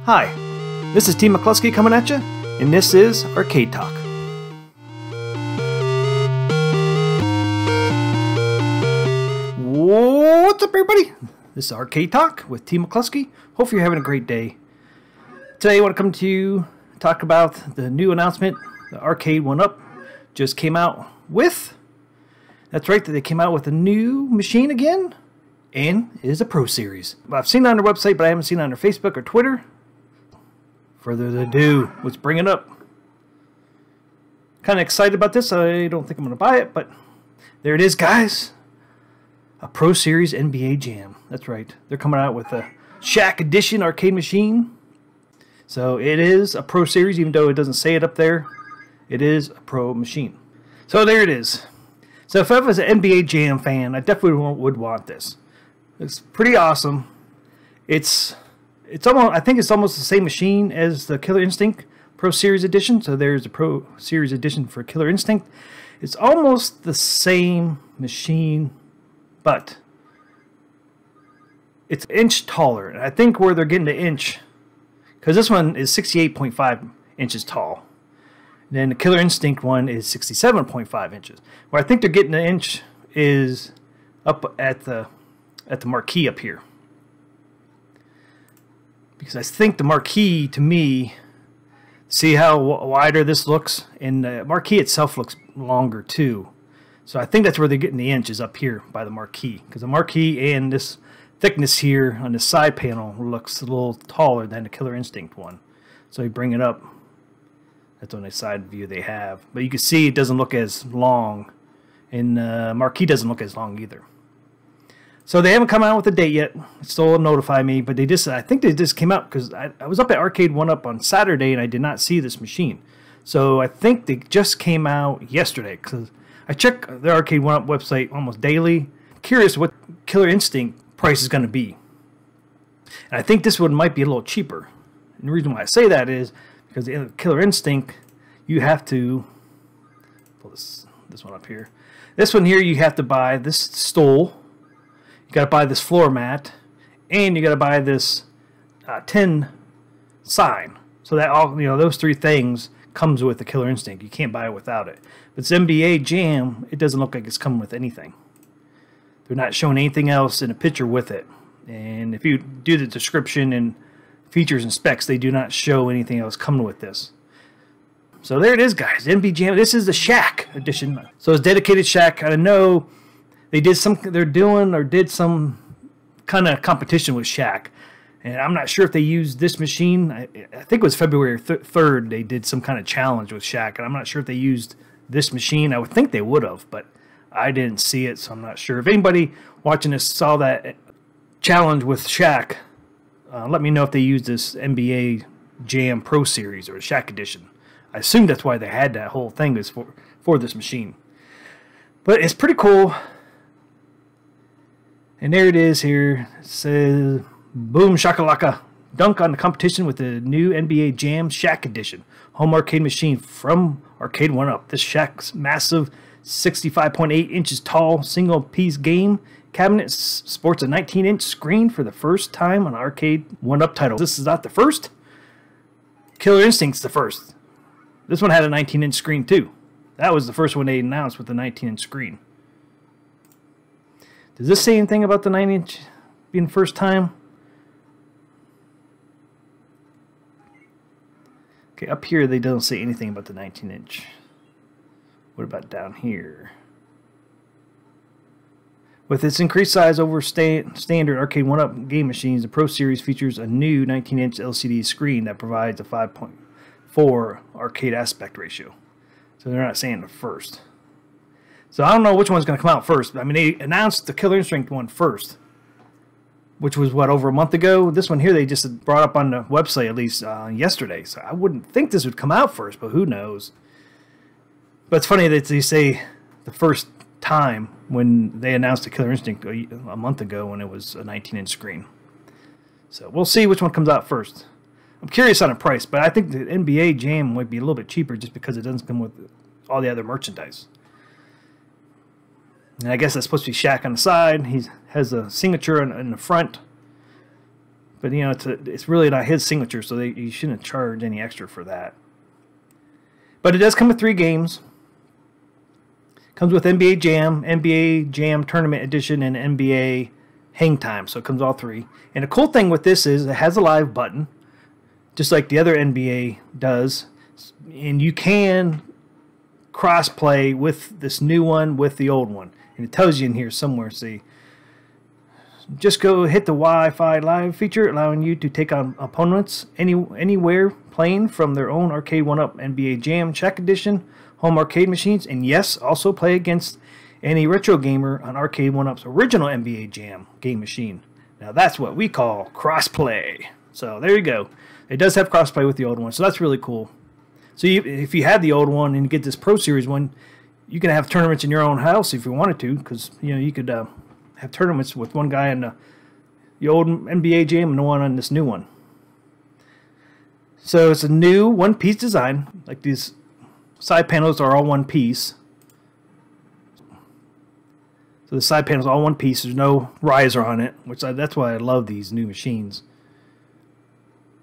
Hi, this is T. McCluskey coming at you, and this is Arcade Talk. What's up, everybody? This is Arcade Talk with T. McCluskey. Hope you're having a great day. Today I want to come to you and talk about the new announcement. The Arcade 1UP just came out with. That's right, they came out with a new machine again, and it is a Pro Series. I've seen it on their website, but I haven't seen it on their Facebook or Twitter. Further ado, let's bring it up. Kind of excited about this. I don't think I'm going to buy it, but there it is, guys. A Pro Series NBA Jam. That's right. They're coming out with a Shaq Edition arcade machine. So it is a Pro Series, even though it doesn't say it up there. It is a Pro machine. So there it is. So if I was an NBA Jam fan, I definitely would want this. It's pretty awesome. It's almost, I think it's almost the same machine as the Killer Instinct Pro Series Edition. So there's a Pro Series Edition for Killer Instinct. It's almost the same machine, but it's an inch taller. And I think where they're getting the inch, because this one is 68.5 inches tall. And then the Killer Instinct one is 67.5 inches. Where I think they're getting the inch is up at the marquee up here. Because I think the marquee, to me, see how wider this looks? And the marquee itself looks longer too. So I think that's where they're getting the inch, is up here by the marquee. Because the marquee and this thickness here on the side panel looks a little taller than the Killer Instinct one. So you bring it up. That's on the side view they have. But you can see it doesn't look as long. And the marquee doesn't look as long either. So they haven't come out with a date yet. Still notify me, but I think they just came out because I was up at Arcade 1UP on Saturday and I did not see this machine. So I think they just came out yesterday because I check the Arcade 1UP website almost daily. Curious what Killer Instinct price is going to be. And I think this one might be a little cheaper. And the reason why I say that is because the Killer Instinct, you have to pull this one up here. This one here, you have to buy this stole. You got to buy this floor mat, and you got to buy this tin sign. So that all, those three things comes with the Killer Instinct. You can't buy it without it. But it's NBA Jam. It doesn't look like it's coming with anything. They're not showing anything else in a picture with it. And if you do the description and features and specs, they do not show anything else coming with this. So there it is, guys. NBA Jam. This is the Shaq edition. So it's dedicated Shaq. I know. They did some kind of competition with Shaq, and I'm not sure if they used this machine. I think it was February 3rd. They did some kind of challenge with Shaq, and I'm not sure if they used this machine. I would think they would have, but I didn't see it, so I'm not sure. If anybody watching this saw that challenge with Shaq, let me know if they used this NBA Jam Pro Series or Shaq Edition. I assume that's why they had that whole thing is for this machine. But it's pretty cool. And there it is here. It says, boom shakalaka. Dunk on the competition with the new NBA Jam Shaq Edition. Home arcade machine from Arcade 1UP. This Shaq's massive 65.8 inches tall single-piece game cabinet sports a 19-inch screen for the first time on Arcade 1UP title. This is not the first. Killer Instinct's the first. This one had a 19-inch screen too. That was the first one they announced with the 19-inch screen. Does this say anything about the 9-inch being the first time? Okay, up here they don't say anything about the 19-inch. What about down here? With its increased size over standard Arcade 1UP game machines, the Pro Series features a new 19-inch LCD screen that provides a 5.4 arcade aspect ratio. So they're not saying the first. So I don't know which one's going to come out first. I mean, they announced the Killer Instinct one first, which was, what, over a month ago? This one here they just brought up on the website at least yesterday. So I wouldn't think this would come out first, but who knows? But it's funny that they say the first time when they announced the Killer Instinct a month ago when it was a 19-inch screen. So we'll see which one comes out first. I'm curious on the price, but I think the NBA Jam might be a little bit cheaper just because it doesn't come with all the other merchandise. And I guess that's supposed to be Shaq on the side. He has a signature in the front. But you know, it's really not his signature, so you shouldn't charge any extra for that. But it does come with 3 games. Comes with NBA Jam, NBA Jam Tournament Edition, and NBA Hang Time. So it comes all 3. And the cool thing with this is it has a live button, just like the other NBA does. And you can cross-play with this new one with the old one. And it tells you in here somewhere, see. Just go hit the Wi-Fi Live feature, allowing you to take on opponents anywhere playing from their own Arcade 1-Up NBA Jam Shaq Edition home arcade machines, and yes, also play against any retro gamer on Arcade 1-Up's original NBA Jam game machine. Now that's what we call cross-play. So there you go. It does have cross-play with the old one, so that's really cool. So if you had the old one and you get this Pro Series one, you can have tournaments in your own house if you wanted to, because you know you could have tournaments with one guy in the old NBA Jam and the one on this new one. So it's a new one-piece design. Like these side panels are all one piece. So the side panels are all one piece. There's no riser on it, that's why I love these new machines.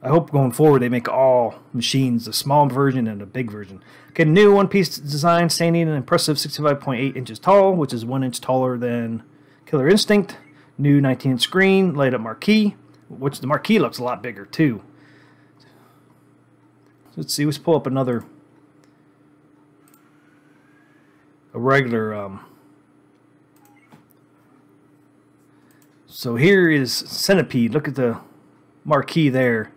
I hope going forward they make all machines, the small version and the big version. Okay, new one-piece design, standing an impressive 65.8 inches tall, which is 1 inch taller than Killer Instinct. New 19-inch screen, light up marquee, which the marquee looks a lot bigger too. Let's see, let's pull up a regular. So here is Centipede. Look at the marquee there.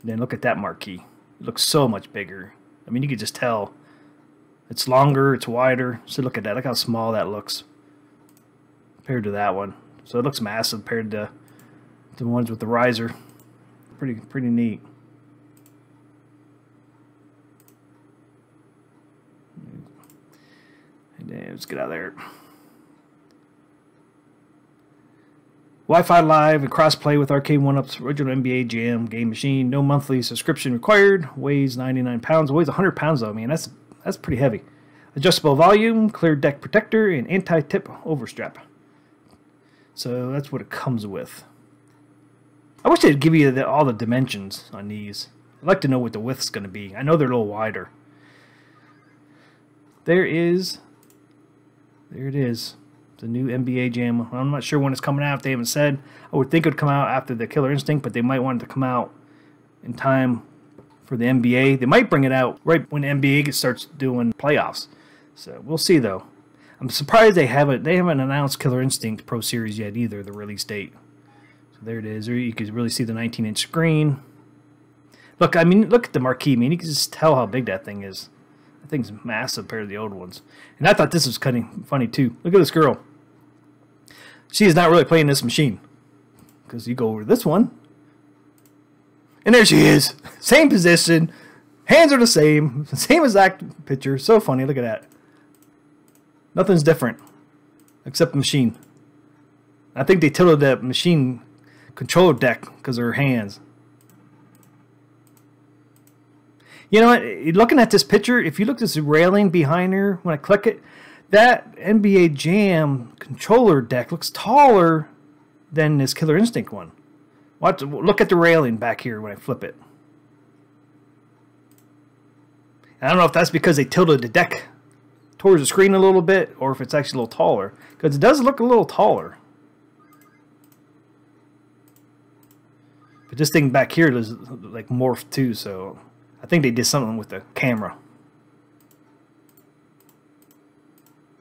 And then look at that marquee. It looks so much bigger. I mean, you can just tell. It's longer, it's wider. So look at that. Look how small that looks compared to that one. So it looks massive compared to the ones with the riser. Pretty neat. Let's get out of there. Wi-Fi Live and cross-play with Arcade 1-Up's original NBA Jam game machine. No monthly subscription required. Weighs 99 pounds. Weighs 100 pounds though. I mean, that's pretty heavy. Adjustable volume, clear deck protector, and anti-tip overstrap. So that's what it comes with. I wish they'd give you all the dimensions on these. I'd like to know what the width's going to be. I know they're a little wider. There it is. The new NBA Jam. I'm not sure when it's coming out. They haven't said. I would think it would come out after the Killer Instinct, but they might want it to come out in time for the NBA. They might bring it out right when the NBA starts doing playoffs. So we'll see though. I'm surprised they haven't announced Killer Instinct Pro Series yet either, the release date. So there it is. There you can really see the 19-inch screen. Look, I mean, look at the marquee. I mean, you can just tell how big that thing is. That thing's massive compared to the old ones. And I thought this was kind of funny too. Look at this girl. She is not really playing this machine. Because you go over to this one. And there she is. Same position. Hands are the same. Same exact picture. So funny. Look at that. Nothing's different. Except the machine. I think they tilted that machine controller deck because of her hands. You know what? Looking at this picture, if you look at this railing behind her, when I click it, that NBA Jam controller deck looks taller than this Killer Instinct one. Look at the railing back here when I flip it. I don't know if that's because they tilted the deck towards the screen a little bit, or if it's actually a little taller, because it does look a little taller. But this thing back here is like morphed too, so I think they did something with the camera.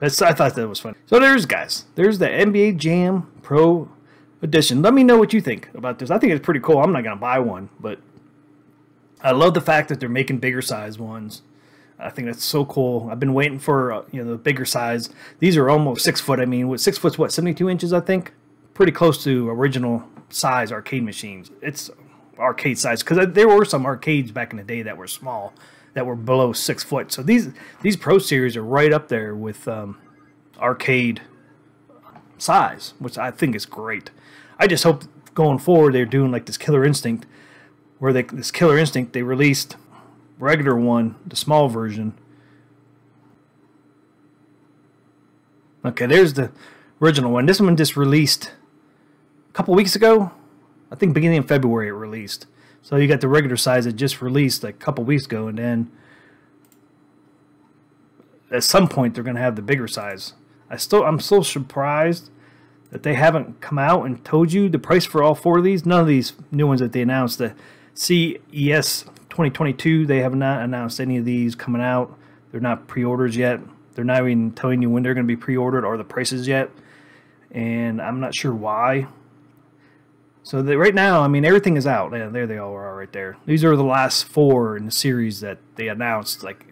I thought that was fun. So there's the NBA Jam Pro Edition. Let me know what you think about this. I think it's pretty cool. I'm not gonna buy one, but I love the fact that they're making bigger size ones. I think that's so cool. I've been waiting for the bigger size. These are almost 6 foot. I mean, 6 foot's what, 72 inches? I think. Pretty close to original size arcade machines. It's arcade size, because there were some arcades back in the day that were small, that were below 6 foot. So these Pro Series are right up there with arcade size, which I think is great. I just hope going forward they're doing like this Killer Instinct, where this Killer Instinct they released regular one, the small version. Okay, there's the original one. This one just released a couple weeks ago. I think beginning of February it released. So you got the regular size that just released like a couple weeks ago, and then at some point they're going to have the bigger size. I'm so surprised that they haven't come out and told you the price for all 4 of these. None of these new ones that they announced. The CES 2022, they have not announced any of these coming out. They're not pre-orders yet. They're not even telling you when they're going to be pre-ordered or the prices yet. And I'm not sure why. So right now, I mean, everything is out. Yeah, there they all are right there. These are the last 4 in the series that they announced like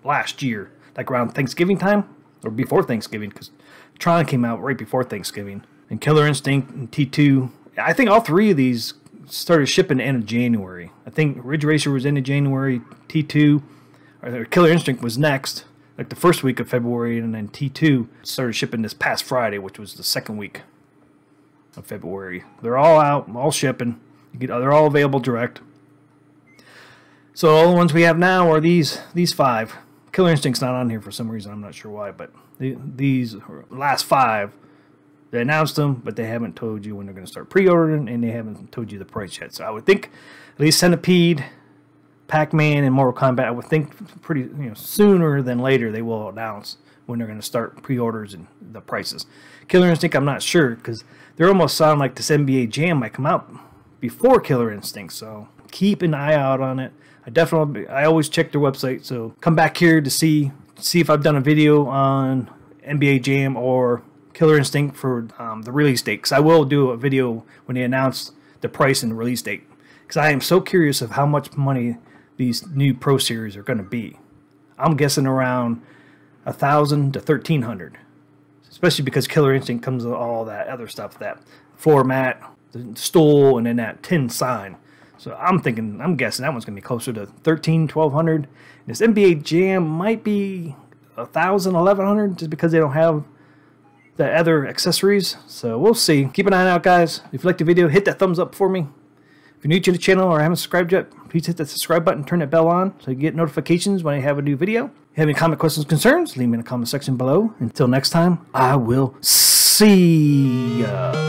last year, like around Thanksgiving time or before Thanksgiving, because Tron came out right before Thanksgiving. And Killer Instinct and T2. I think all 3 of these started shipping the end of January. I think Ridge Racer was into January, T2, or Killer Instinct was next, like the first week of February, and then T2 started shipping this past Friday, which was the second week of February. They're all out, all shipping. They're all available direct. So all the ones we have now are these 5. Killer Instinct's not on here for some reason. I'm not sure why, but these last 5, they announced them, but they haven't told you when they're going to start pre-ordering, and they haven't told you the price yet. So I would think at least Centipede, Pac-Man, and Mortal Kombat, I would think pretty sooner than later they will announce when they're going to start pre-orders and the prices. Killer Instinct, I'm not sure, because they almost sound like this NBA Jam might come out before Killer Instinct. So keep an eye out on it. I always check their website, so come back here to see if I've done a video on NBA Jam or Killer Instinct for the release date, because I will do a video when they announce the price and the release date, because I am so curious of how much money these new Pro Series are going to be. I'm guessing around $1,000 to $1,300, especially because Killer Instinct comes with all that other stuff, that floor mat, the stool, and then that tin sign. So I'm guessing that one's going to be closer to $1,300, $1,200. This NBA Jam might be $1,000, $1,100, just because they don't have the other accessories. So we'll see. Keep an eye out, guys. If you liked the video, hit that thumbs up for me. If you're new to the channel or haven't subscribed yet, please hit that subscribe button, turn that bell on so you get notifications when I have a new video. If you have any comment, questions, concerns, leave me in the comment section below. Until next time, I will see ya.